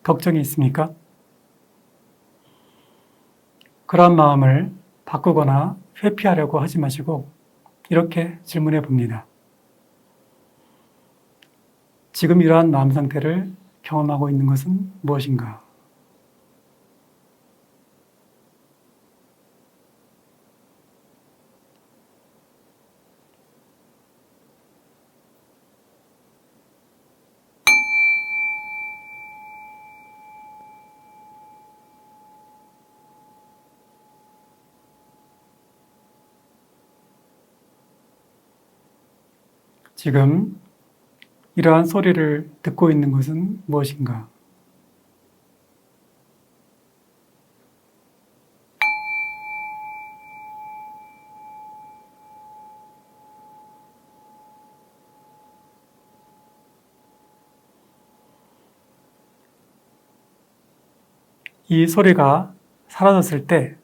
걱정이 있습니까? 그런 마음을 바꾸거나 회피하려고 하지 마시고 이렇게 질문해 봅니다. 지금 이러한 마음 상태를 경험하고 있는 것은 무엇인가? 지금 이러한 소리를 듣고 있는 것은 무엇인가? 이 소리가 사라졌을 때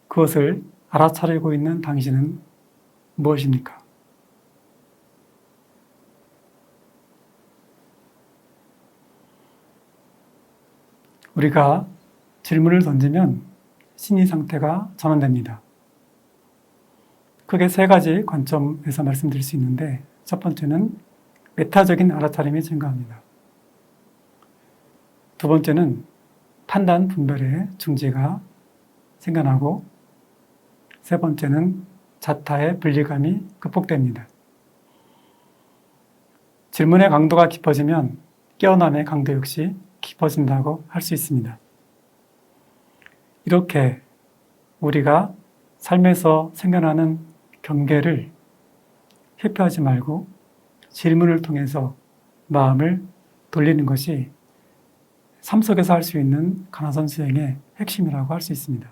그것을 알아차리고 있는 당신은 무엇입니까? 우리가 질문을 던지면 심리 상태가 전환됩니다. 크게 세 가지 관점에서 말씀드릴 수 있는데 첫 번째는 메타적인 알아차림이 증가합니다. 두 번째는 판단 분별의 중지가 생겨나고 세 번째는 자타의 분리감이 극복됩니다. 질문의 강도가 깊어지면 깨어남의 강도 역시 깊어진다고 할 수 있습니다. 이렇게 우리가 삶에서 생겨나는 경계를 회피하지 말고 질문을 통해서 마음을 돌리는 것이 삶 속에서 할 수 있는 가나선 수행의 핵심이라고 할 수 있습니다.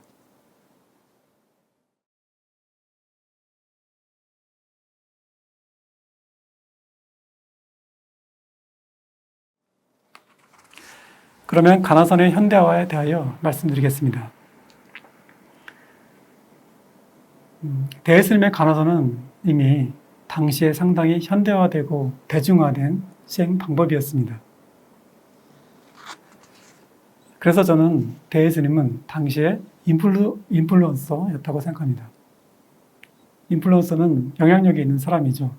그러면 가나선의 현대화에 대하여 말씀드리겠습니다. 대스님의 가나선은 이미 당시에 상당히 현대화되고 대중화된 수행 방법이었습니다. 그래서 저는 대스님은 당시에 인플루언서였다고 생각합니다. 인플루언서는 영향력이 있는 사람이죠.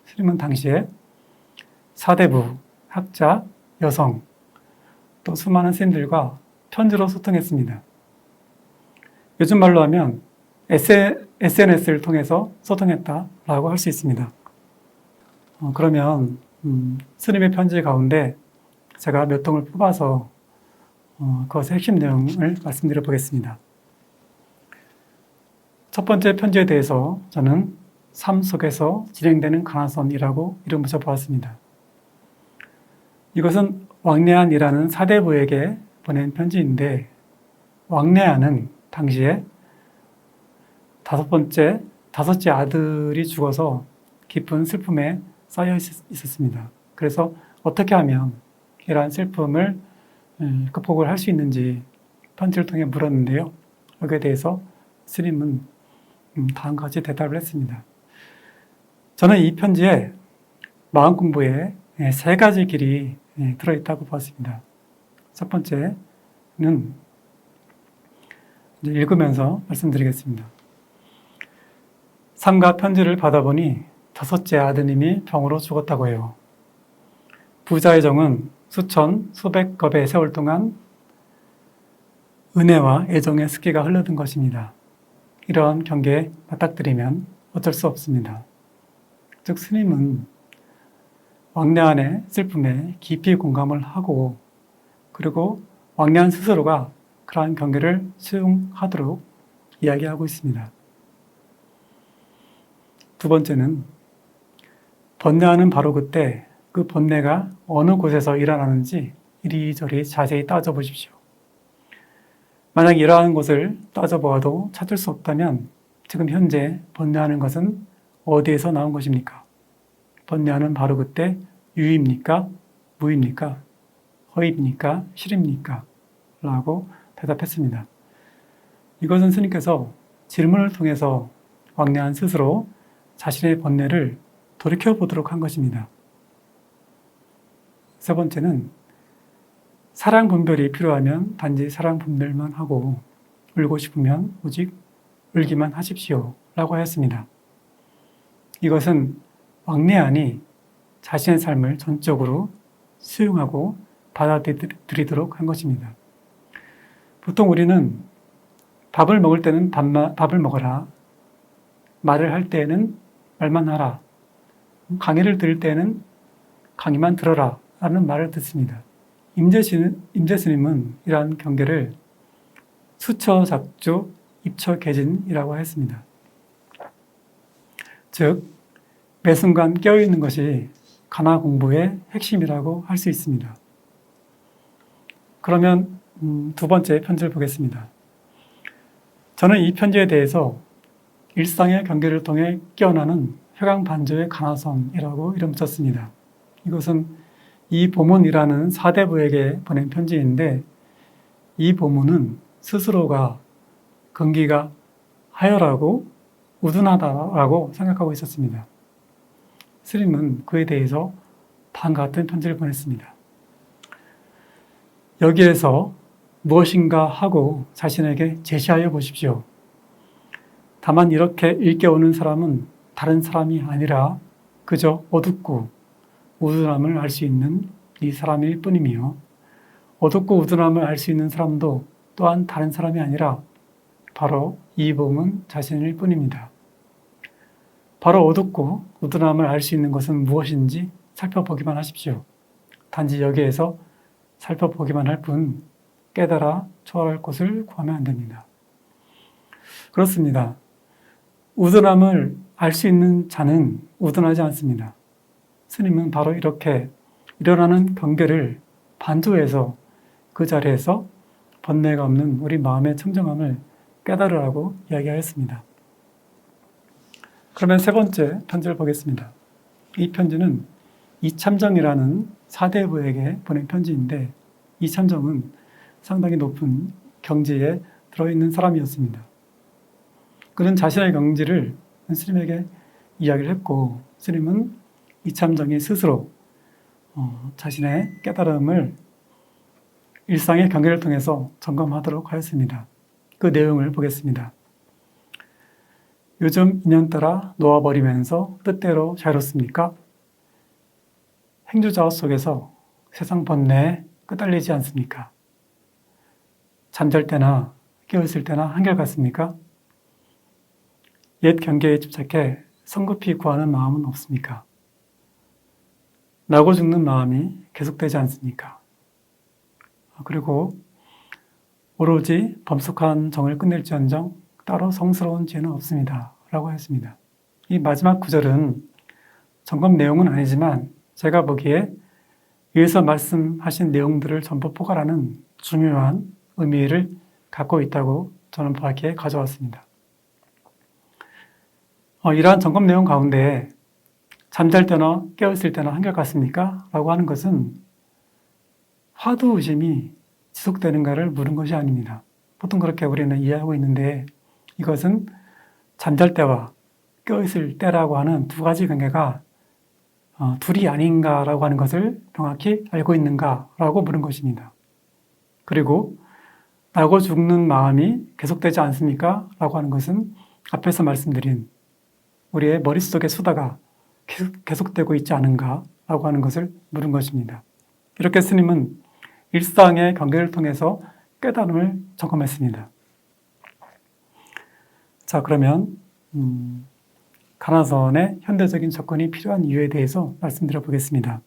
스님은 당시에 사대부, 학자, 여성, 또 수많은 스님들과 편지로 소통했습니다. 요즘 말로 하면 SNS를 통해서 소통했다라고 할 수 있습니다. 그러면 스님의 편지 가운데 제가 몇 통을 뽑아서 그것의 핵심 내용을 말씀드려 보겠습니다. 첫 번째 편지에 대해서 저는 삶 속에서 진행되는 가나선이라고 이름 붙여보았습니다. 이것은 왕래안이라는 사대부에게 보낸 편지인데 왕래안은 당시에 다섯째 아들이 죽어서 깊은 슬픔에 쌓여 있었습니다. 그래서 어떻게 하면 이러한 슬픔을 극복을 할 수 있는지 편지를 통해 물었는데요. 여기에 대해서 스님은 다음과 같이 대답을 했습니다. 저는 이 편지에 마음 공부에 세 가지 길이 들어있다고 보았습니다. 첫 번째는 읽으면서 말씀드리겠습니다. 상가 편지를 받아보니 다섯째 아드님이 병으로 죽었다고 해요. 부자의 정은 수천, 수백 겁의 세월 동안 은혜와 애정의 습기가 흘러든 것입니다. 이러한 경계에 맞닥뜨리면 어쩔 수 없습니다. 즉 스님은 왕래안의 슬픔에 깊이 공감을 하고 그리고 왕래안 스스로가 그러한 경계를 수용하도록 이야기하고 있습니다. 두 번째는 번뇌하는 바로 그때 그 번뇌가 어느 곳에서 일어나는지 이리저리 자세히 따져보십시오. 만약 이러한 곳을 따져보아도 찾을 수 없다면 지금 현재 번뇌하는 것은 어디에서 나온 것입니까? 번뇌하는 바로 그때 유입니까? 무입니까? 허입니까? 실입니까? 라고 대답했습니다. 이것은 스님께서 질문을 통해서 왕래안 스스로 자신의 번뇌를 돌이켜보도록 한 것입니다. 세 번째는 사랑 분별이 필요하면 단지 사랑 분별만 하고 울고 싶으면 오직 울기만 하십시오 라고 하였습니다. 이것은 왕래안이 자신의 삶을 전적으로 수용하고 받아들이도록 한 것입니다. 보통 우리는 밥을 먹을 때는 밥을 먹어라, 말을 할 때에는 말만 하라, 강의를 들을 때에는 강의만 들어라 라는 말을 듣습니다. 임재스님은 이러한 경계를 수처작주 입처개진이라고 했습니다. 즉, 매 순간 깨어있는 것이 가나 공부의 핵심이라고 할 수 있습니다. 그러면 두 번째 편지를 보겠습니다. 저는 이 편지에 대해서 일상의 경계를 통해 깨어나는 회광반조의 가나선이라고 이름 붙였습니다. 이것은 이 보문이라는 사대부에게 보낸 편지인데 이 보문은 스스로가 근기가 하열하고 우둔하다라고 생각하고 있었습니다. 스님은 그에 대해서 다음과 같은 편지를 보냈습니다. 여기에서 무엇인가 하고 자신에게 제시하여 보십시오. 다만 이렇게 일깨우는 사람은 다른 사람이 아니라 그저 어둡고 우둔함을 알 수 있는 이 사람일 뿐이며 어둡고 우둔함을 알 수 있는 사람도 또한 다른 사람이 아니라 바로 이 몸은 자신일 뿐입니다. 바로 어둡고 우둔함을 알 수 있는 것은 무엇인지 살펴보기만 하십시오. 단지 여기에서 살펴보기만 할 뿐 깨달아 초월할 곳을 구하면 안 됩니다. 그렇습니다. 우둔함을 알 수 있는 자는 우둔하지 않습니다. 스님은 바로 이렇게 일어나는 경계를 반조해서 그 자리에서 번뇌가 없는 우리 마음의 청정함을 깨달으라고 이야기하였습니다. 그러면 세 번째 편지를 보겠습니다. 이 편지는 이참정이라는 사대부에게 보낸 편지인데 이참정은 상당히 높은 경지에 들어있는 사람이었습니다. 그는 자신의 경지를 스님에게 이야기를 했고 스님은 이참정이 스스로 자신의 깨달음을 일상의 경계를 통해서 점검하도록 하였습니다. 그 내용을 보겠습니다. 요즘 인연 따라 놓아버리면서 뜻대로 자유롭습니까? 행주자업 속에서 세상 번뇌에 끄달리지 않습니까? 잠잘 때나 깨어있을 때나 한결같습니까? 옛 경계에 집착해 성급히 구하는 마음은 없습니까? 나고 죽는 마음이 계속되지 않습니까? 그리고 오로지 범숙한 정을 끝낼지언정 따로 성스러운 죄는 없습니다. 라고 했습니다. 이 마지막 구절은 점검 내용은 아니지만 제가 보기에 위에서 말씀하신 내용들을 전부 포괄하는 중요한 의미를 갖고 있다고 저는 보기에 가져왔습니다. 이러한 점검 내용 가운데 잠잘 때나 깨어있을 때나 한결같습니까? 라고 하는 것은 화두의심이 지속되는가를 물은 것이 아닙니다. 보통 그렇게 우리는 이해하고 있는데 이것은 잠잘 때와 깨어있을 때라고 하는 두 가지 관계가 둘이 아닌가라고 하는 것을 명확히 알고 있는가라고 물은 것입니다. 그리고 나고 죽는 마음이 계속되지 않습니까? 라고 하는 것은 앞에서 말씀드린 우리의 머릿속의 수다가 계속되고 있지 않은가? 라고 하는 것을 물은 것입니다. 이렇게 스님은 일상의 경계를 통해서 깨달음을 점검했습니다. 자, 그러면 가나선의 현대적인 접근이 필요한 이유에 대해서 말씀드려 보겠습니다.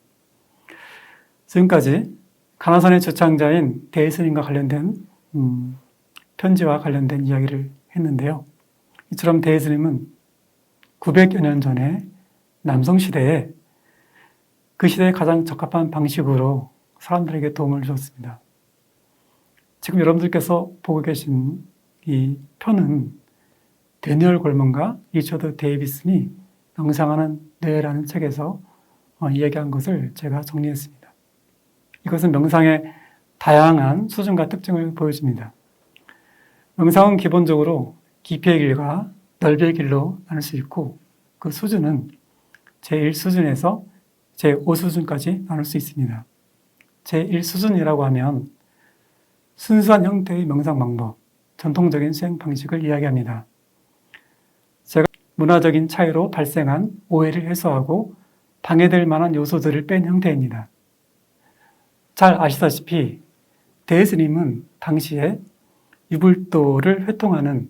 지금까지 가나선의 주창자인 대스님과 관련된 편지와 관련된 이야기를 했는데요. 이처럼 대스님은 900여 년 전에 남성시대에 그 시대에 가장 적합한 방식으로 사람들에게 도움을 주었습니다. 지금 여러분들께서 보고 계신 이 편은 데니얼 골먼과 리처드 데이비슨이 명상하는 뇌라는 책에서 이야기한 것을 제가 정리했습니다. 이것은 명상의 다양한 수준과 특징을 보여줍니다. 명상은 기본적으로 깊이의 길과 넓이의 길로 나눌 수 있고 그 수준은 제1수준에서 제5수준까지 나눌 수 있습니다. 제1수준이라고 하면 순수한 형태의 명상 방법, 전통적인 수행 방식을 이야기합니다. 제가 문화적인 차이로 발생한 오해를 해소하고 방해될 만한 요소들을 뺀 형태입니다. 잘 아시다시피 대스님은 당시에 유불도를 회통하는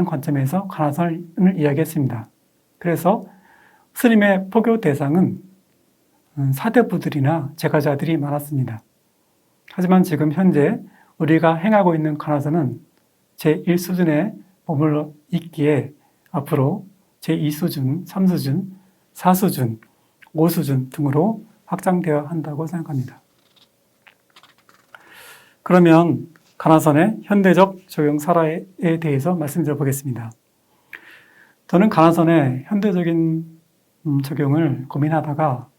관점에서 간화선을 이야기했습니다. 그래서 스님의 포교 대상은 사대부들이나 제가자들이 많았습니다. 하지만 지금 현재 우리가 행하고 있는 간화선은 제1수준에 머물러 있기에 앞으로 제2수준, 3수준, 4수준, 5수준 등으로 확장되어야 한다고 생각합니다. 그러면 간화선의 현대적 적용 사례에 대해서 말씀드려 보겠습니다. 저는 간화선의 현대적인 적용을 고민하다가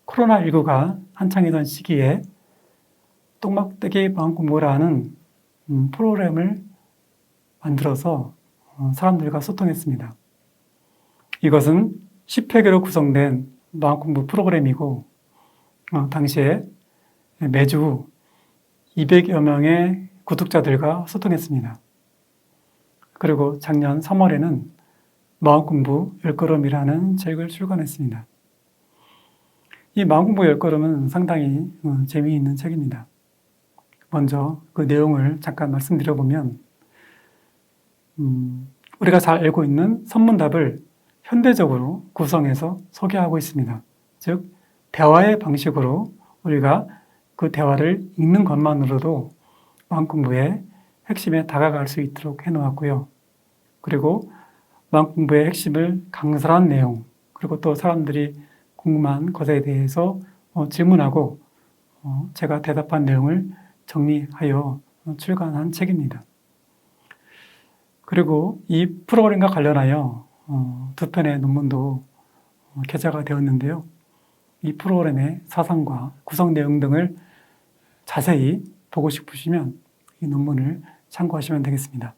코로나19가 한창이던 시기에 똥막대기 마음공부라는 프로그램을 만들어서 사람들과 소통했습니다. 이것은 10회계로 구성된 마음공부 프로그램이고 당시에 매주 200여 명의 구독자들과 소통했습니다. 그리고 작년 3월에는 마음공부 10걸음이라는 책을 출간했습니다. 이 마음공부 10걸음은 상당히 재미있는 책입니다. 먼저 그 내용을 잠깐 말씀드려보면 우리가 잘 알고 있는 선문답을 현대적으로 구성해서 소개하고 있습니다. 즉 대화의 방식으로 우리가 그 대화를 읽는 것만으로도 마음공부의 핵심에 다가갈 수 있도록 해놓았고요. 그리고 마음공부의 핵심을 강설한 내용, 그리고 또 사람들이 궁금한 것에 대해서 질문하고 제가 대답한 내용을 정리하여 출간한 책입니다. 그리고 이 프로그램과 관련하여 두 편의 논문도 게재가 되었는데요. 이 프로그램의 사상과 구성 내용 등을 자세히 보고 싶으시면 이 논문을 참고하시면 되겠습니다.